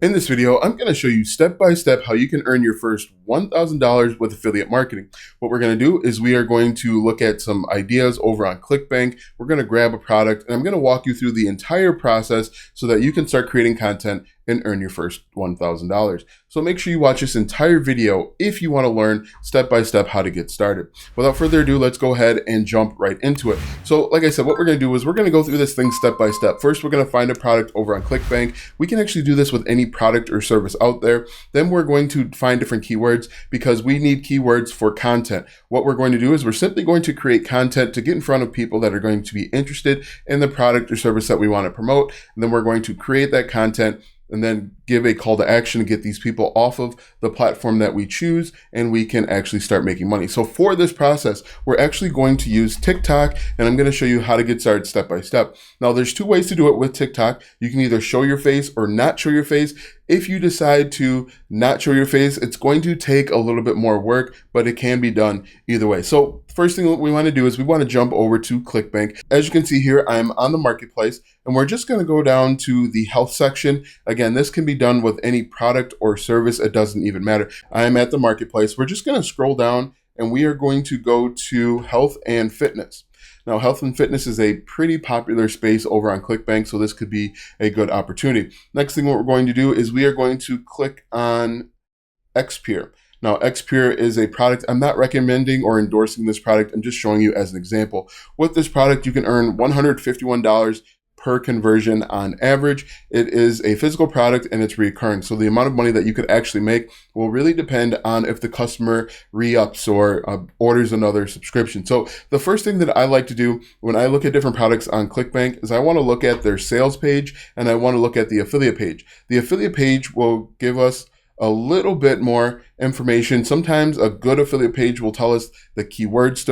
In this video, I'm going to show you step by step how you can earn your first $1,000 with affiliate marketing. What we're going to do is we are going to look at some ideas over on Clickbank. We're going to grab a product and I'm going to walk you through the entire process so that you can start creating content and earn your first $1,000. So make sure you watch this entire video if you want to learn step by step how to get started. Without further ado, let's go ahead and jump right into it. So like I said, what we're going to do is we're going to go through this thing step by step. First, we're going to find a product over on Clickbank. We can actually do this with any product or service out there. Then we're going to find different keywords because we need keywords for content. What we're going to do is we're simply going to create content to get in front of people that are going to be interested in the product or service that we want to promote. And then we're going to create that content and then give a call to action to get these people off of the platform that we choose, and we can actually start making money. So for this process, we're actually going to use TikTok, and I'm going to show you how to get started step by step. Now, there's two ways to do it with TikTok. You can either show your face or not show your face. If you decide to not show your face, it's going to take a little bit more work, but it can be done either way. So first thing we want to do is we want to jump over to Clickbank. As you can see here, I'm on the marketplace, and we're just going to go down to the health section. Again, this can be done with any product or service. It doesn't even matter. I'm at the marketplace. We're just going to scroll down and we are going to go to health and fitness. Now, health and fitness is a pretty popular space over on Clickbank, so this could be a good opportunity. Next thing what we're going to do is we are going to click on XPure. Now, XPure is a product. I'm not recommending or endorsing this product. I'm just showing you as an example. With this product, you can earn $151 per conversion on average. It is a physical product and it's recurring. So the amount of money that you could actually make will really depend on if the customer re-ups or orders another subscription. So the first thing that I like to do when I look at different products on Clickbank is I want to look at their sales page and I want to look at the affiliate page. The affiliate page will give us a little bit more information. Sometimes a good affiliate page will tell us the keywords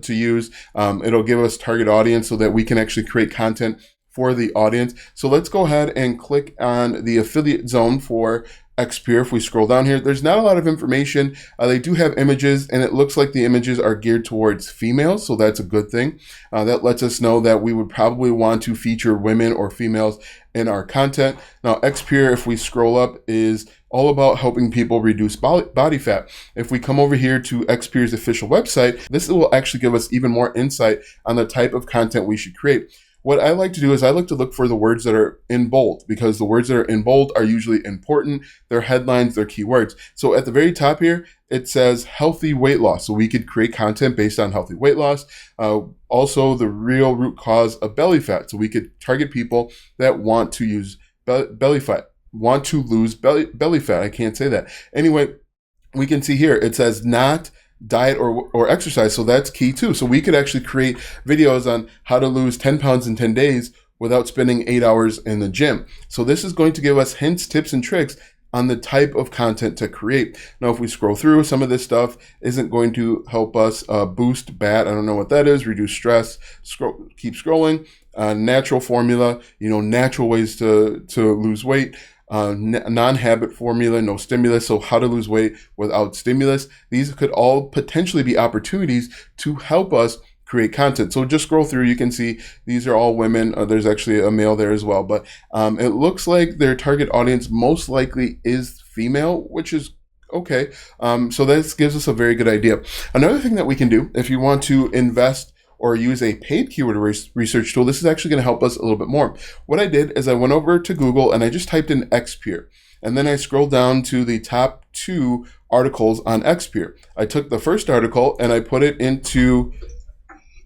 to use. It'll give us target audience so that we can actually create content for the audience. So let's go ahead and click on the affiliate zone for XPure. If we scroll down here, there's not a lot of information. They do have images and it looks like the images are geared towards females. So that's a good thing. That lets us know that we would probably want to feature women or females in our content. Now, XPure, if we scroll up, is all about helping people reduce body fat. If we come over here to XPure's official website, this will actually give us even more insight on the type of content we should create. What I like to do is I like to look for the words that are in bold because the words that are in bold are usually important. They're headlines, they're keywords. So at the very top here, it says healthy weight loss. So we could create content based on healthy weight loss. Also, the real root cause of belly fat. So we could target people that want to use belly fat, want to lose belly fat. I can't say that. Anyway, we can see here, it says not diet or exercise. So that's key too. So we could actually create videos on how to lose 10 pounds in 10 days without spending 8 hours in the gym. So this is going to give us hints, tips, and tricks on the type of content to create. Now, if we scroll through, some of this stuff isn't going to help us boost BAT. I don't know what that is. Reduce stress. Keep scrolling. Natural formula, natural ways to lose weight. Non-habit formula, no stimulus. So how to lose weight without stimulus. These could all potentially be opportunities to help us create content. So just scroll through, you can see these are all women. There's actually a male there as well, but it looks like their target audience most likely is female, which is okay. So this gives us a very good idea. Another thing that we can do if you want to invest or use a paid keyword research tool, this is actually going to help us a little bit more. What I did is I went over to Google and I just typed in XPure. And then I scrolled down to the top 2 articles on XPure. I took the first article and I put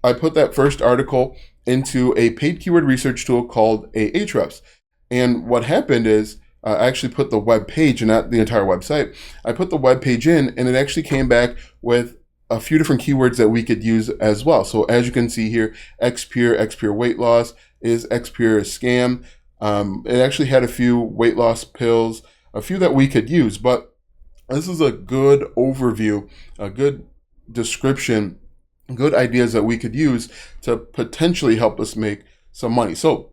that first article into a paid keyword research tool called Ahrefs. And what happened is I actually put the web page and not the entire website. I put the web page in and it actually came back with a few different keywords that we could use as well. So as you can see here, XPure weight loss, is XPure a scam? It actually had a few weight loss pills, a few that we could use, but this is a good overview, a good description, good ideas that we could use to potentially help us make some money. So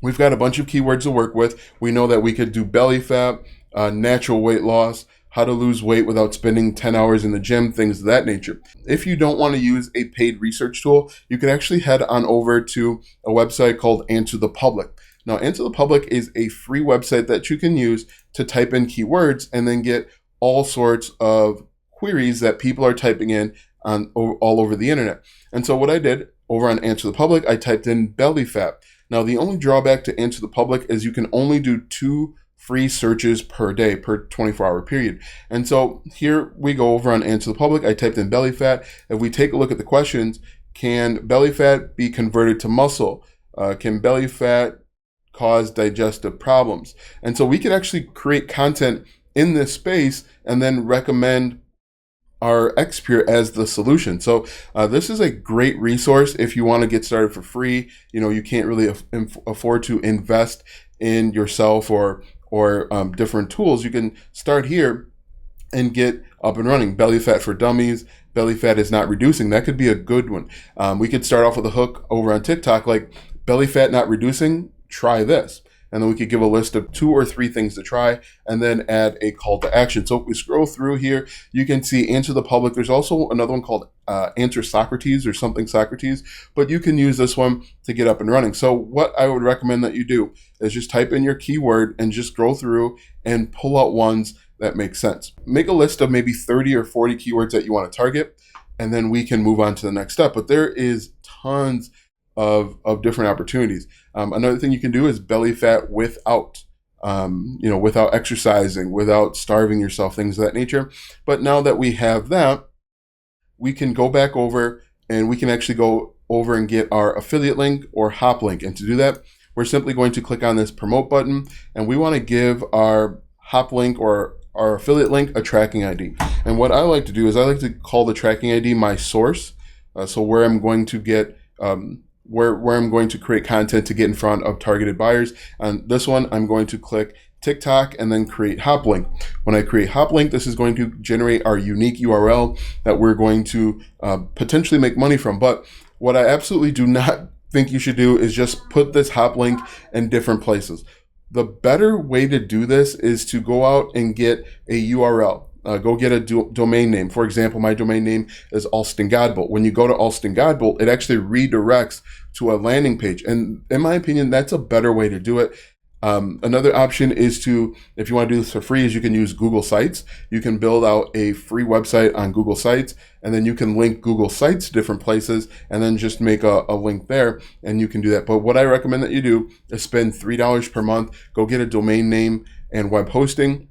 we've got a bunch of keywords to work with. We know that we could do belly fat, natural weight loss, how to lose weight without spending 10 hours in the gym, things of that nature. If you don't want to use a paid research tool, you can actually head on over to a website called Answer the Public. Now, Answer the Public is a free website that you can use to type in keywords and then get all sorts of queries that people are typing in on all over the internet. And so what I did over on Answer the Public, I typed in belly fat. Now, the only drawback to Answer the Public is you can only do 2 free searches per day, per 24-hour period. And so here we go over on Answer the Public. I typed in belly fat. If we take a look at the questions, can belly fat be converted to muscle? Can belly fat cause digestive problems? And so we can actually create content in this space and then recommend our Xpure as the solution. So this is a great resource if you want to get started for free. You can't really afford to invest in yourself or different tools. You can start here and get up and running. Belly fat for dummies. Belly fat is not reducing. That could be a good one. We could start off with a hook over on TikTok like belly fat not reducing. Try this. And then we could give a list of 2 or 3 things to try and then add a call to action. So if we scroll through here, you can see Answer the Public. There's also another one called Answer Socrates or something Socrates, but you can use this one to get up and running. So what I would recommend that you do is just type in your keyword and just scroll through and pull out ones that make sense. Make a list of maybe 30 or 40 keywords that you want to target, and then we can move on to the next step. But there is tons of different opportunities. Another thing you can do is belly fat without, without exercising, without starving yourself, things of that nature. But now that we have that, we can go back over and we can actually go over and get our affiliate link or hop link. And to do that, we're simply going to click on this promote button, and we want to give our hop link or our affiliate link a tracking ID. And what I like to do is I like to call the tracking ID my source. So where I'm going to get where I'm going to create content to get in front of targeted buyers. On this one, I'm going to click TikTok and then create hop link. When I create hop link, this is going to generate our unique URL that we're going to potentially make money from. But what I absolutely do not think you should do is just put this hop link in different places. The better way to do this is to go out and get a URL. Go get a domain name. For example, my domain name is Alston Godbolt. When you go to Alston Godbolt, it actually redirects to a landing page. And in my opinion, that's a better way to do it. Another option is to, if you want to do this for free, is you can use Google Sites. You can build out a free website on Google Sites, and then you can link Google Sites to different places and then just make a link there, and you can do that. But what I recommend that you do is spend $3 per month, go get a domain name and web hosting,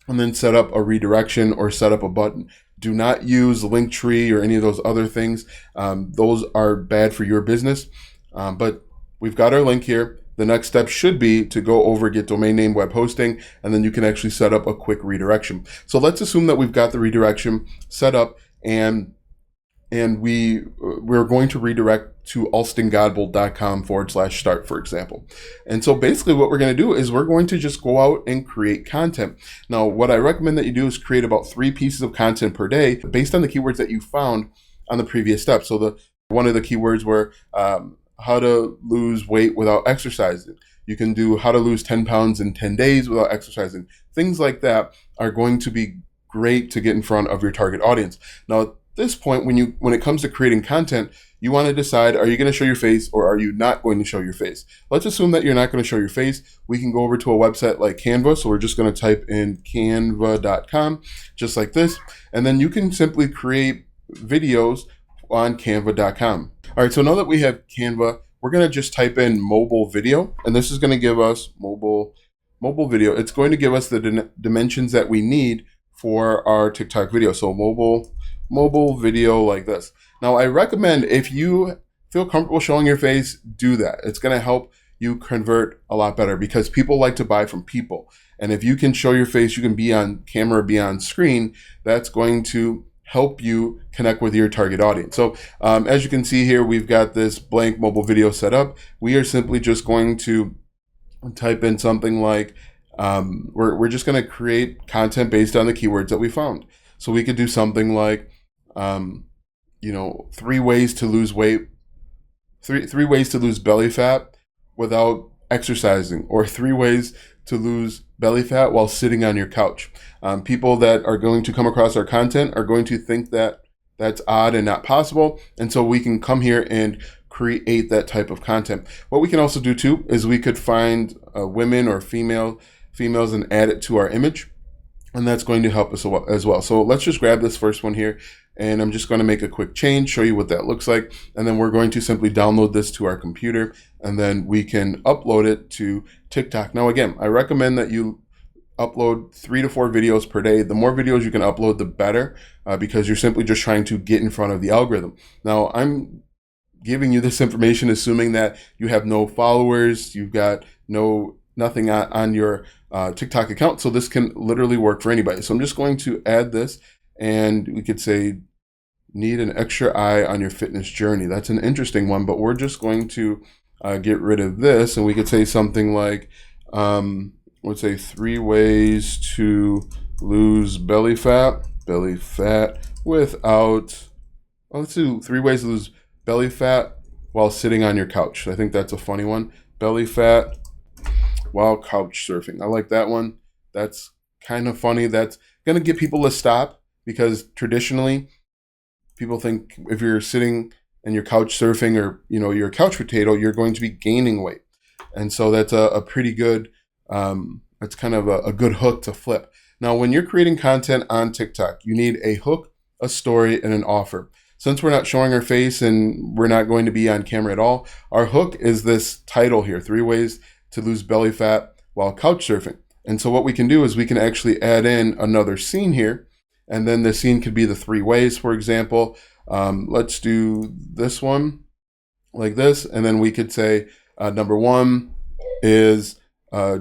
and then set up a redirection or set up a button. Do not use Linktree or any of those other things. Those are bad for your business. But we've got our link here. The next step should be to go over, get domain name, web hosting, and then you can actually set up a quick redirection. So let's assume that we've got the redirection set up, and we're going to redirect to alstongodbolt.com/start, for example. And so basically what we're going to do is we're going to just go out and create content. Now, what I recommend that you do is create about 3 pieces of content per day based on the keywords that you found on the previous step. So one of the keywords were how to lose weight without exercising. You can do how to lose 10 pounds in 10 days without exercising. Things like that are going to be great to get in front of your target audience. Now, at this point, when it comes to creating content, you want to decide, are you going to show your face or are you not going to show your face? Let's assume that you're not going to show your face. We can go over to a website like Canva. So we're just going to type in canva.com, just like this. And then you can simply create videos on canva.com. All right, so now that we have Canva, we're going to just type in mobile video, and this is going to give us mobile video. It's going to give us the dimensions that we need for our TikTok video. So mobile video like this. Now, I recommend if you feel comfortable showing your face, do that. It's going to help you convert a lot better because people like to buy from people. And if you can show your face, you can be on camera, be on screen, that's going to help you connect with your target audience. So as you can see here, we've got this blank mobile video set up. We are simply just going to type in something like, we're just going to create content based on the keywords that we found. So we could do something like, 3 ways to lose weight, three ways to lose belly fat without exercising, or 3 ways to lose belly fat while sitting on your couch. People that are going to come across our content are going to think that that's odd and not possible. And so we can come here and create that type of content. What we can also do too is we could find women or females and add it to our image, and that's going to help us as well. So let's just grab this first one here, and I'm just going to make a quick change, show you what that looks like, and then we're going to simply download this to our computer, and then we can upload it to TikTok. Now again, I recommend that you upload 3 to 4 videos per day. The more videos you can upload, the better, because you're simply just trying to get in front of the algorithm. Now I'm giving you this information assuming that you have no followers, you've got nothing on your TikTok account, so this can literally work for anybody. So I'm just going to add this, and we could say need an extra eye on your fitness journey. That's an interesting one, but we're just going to get rid of this, and we could say something like let's say 3 ways to lose belly fat without, let's do 3 ways to lose belly fat while sitting on your couch. I think that's a funny one. Belly fat while couch surfing. I like that one. That's kind of funny. That's going to get people to stop, because traditionally people think if you're sitting and you're couch surfing, or you're a couch potato, you're going to be gaining weight. And so that's a pretty good, that's kind of a good hook to flip. Now, when you're creating content on TikTok, you need a hook, a story, and an offer. Since we're not showing our face and we're not going to be on camera at all, our hook is this title here, 3 ways to lose belly fat while couch surfing. And so what we can do is we can actually add in another scene here, and then the scene could be the 3 ways, for example. Let's do this one like this, and then we could say number 1 is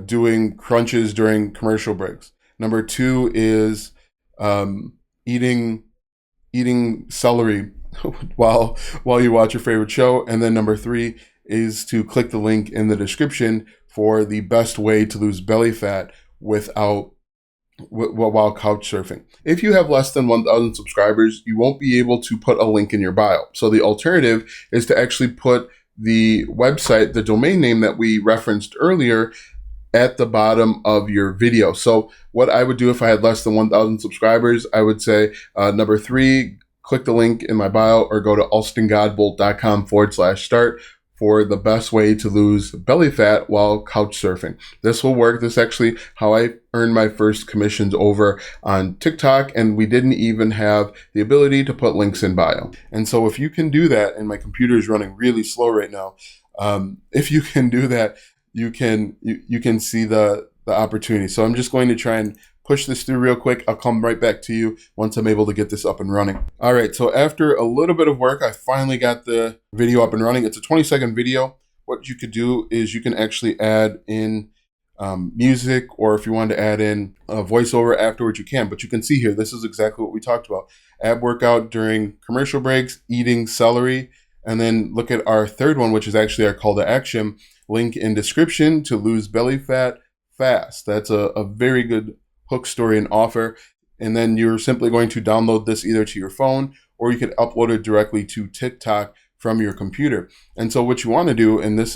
doing crunches during commercial breaks. Number 2 is eating celery while you watch your favorite show, and then number 3 is to click the link in the description for the best way to lose belly fat while couch surfing. If you have less than 1,000 subscribers, you won't be able to put a link in your bio. So the alternative is to actually put the website, the domain name that we referenced earlier, at the bottom of your video. So what I would do if I had less than 1,000 subscribers, I would say number 3, click the link in my bio, or go to alstongodbolt.com/start for the best way to lose belly fat while couch surfing. This will work. This is actually how I earned my first commissions over on TikTok, and we didn't even have the ability to put links in bio. And so if you can do that, and my computer is running really slow right now, if you can do that, you can see the opportunity. So I'm just going to try and push this through real quick. I'll come right back to you once I'm able to get this up and running. All right, so after a little bit of work, I finally got the video up and running. It's a 20-second video. What you could do is you can actually add in music, or if you want to add in a voiceover afterwards, you can. But you can see here, this is exactly what we talked about. Ab workout during commercial breaks, eating celery, and then look at our third one, which is actually our call to action. Link in description to lose belly fat fast. That's a very good hook, story, and offer. And then you're simply going to download this either to your phone, or you could upload it directly to TikTok from your computer. And so what you want to do, and this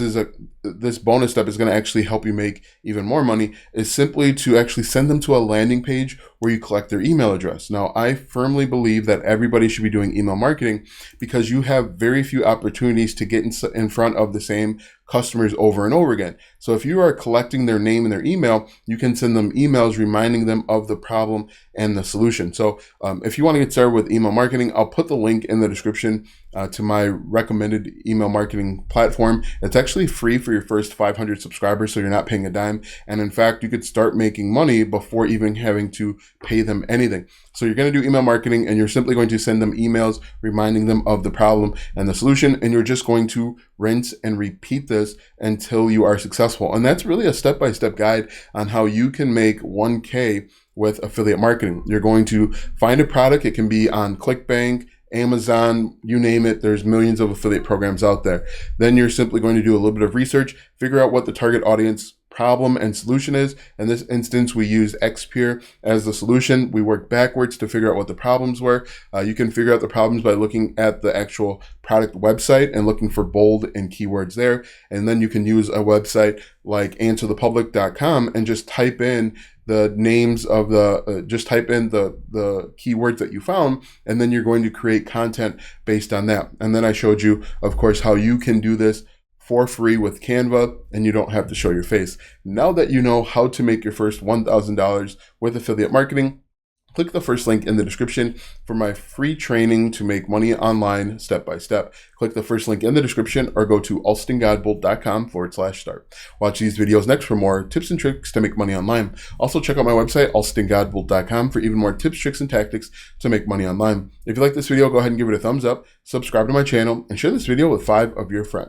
bonus step is going to actually help you make even more money, is simply to actually send them to a landing page where you collect their email address. Now, I firmly believe that everybody should be doing email marketing, because you have very few opportunities to get in front of the same customers over and over again. So if you are collecting their name and their email, you can send them emails reminding them of the problem and the solution. So if you want to get started with email marketing, I'll put the link in the description to my recommended email marketing platform. It's actually free for your first 500 subscribers, so you're not paying a dime. And in fact, you could start making money before even having to pay them anything. So you're going to do email marketing, and you're simply going to send them emails reminding them of the problem and the solution, and you're just going to rinse and repeat this until you are successful. And that's really a step-by-step guide on how you can make 1K with affiliate marketing. You're going to find a product. It can be on Clickbank, Amazon, you name it. There's millions of affiliate programs out there. Then you're simply going to do a little bit of research, figure out what the target audience problem and solution is. In this instance, we use XPeer as the solution. We work backwards to figure out what the problems were. You can figure out the problems by looking at the actual product website and looking for bold and keywords there. And then you can use a website like answerthepublic.com and just type in the names of just type in the keywords that you found, and then you're going to create content based on that. And then I showed you, of course, how you can do this for free with Canva, and you don't have to show your face. Now that you know how to make your first $1,000 with affiliate marketing, click the first link in the description for my free training to make money online step by step. Click the first link in the description or go to alstongodbold.com/start. Watch these videos next for more tips and tricks to make money online. Also check out my website, alstongodbold.com, for even more tips, tricks, and tactics to make money online. If you like this video, go ahead and give it a thumbs up, subscribe to my channel, and share this video with 5 of your friends.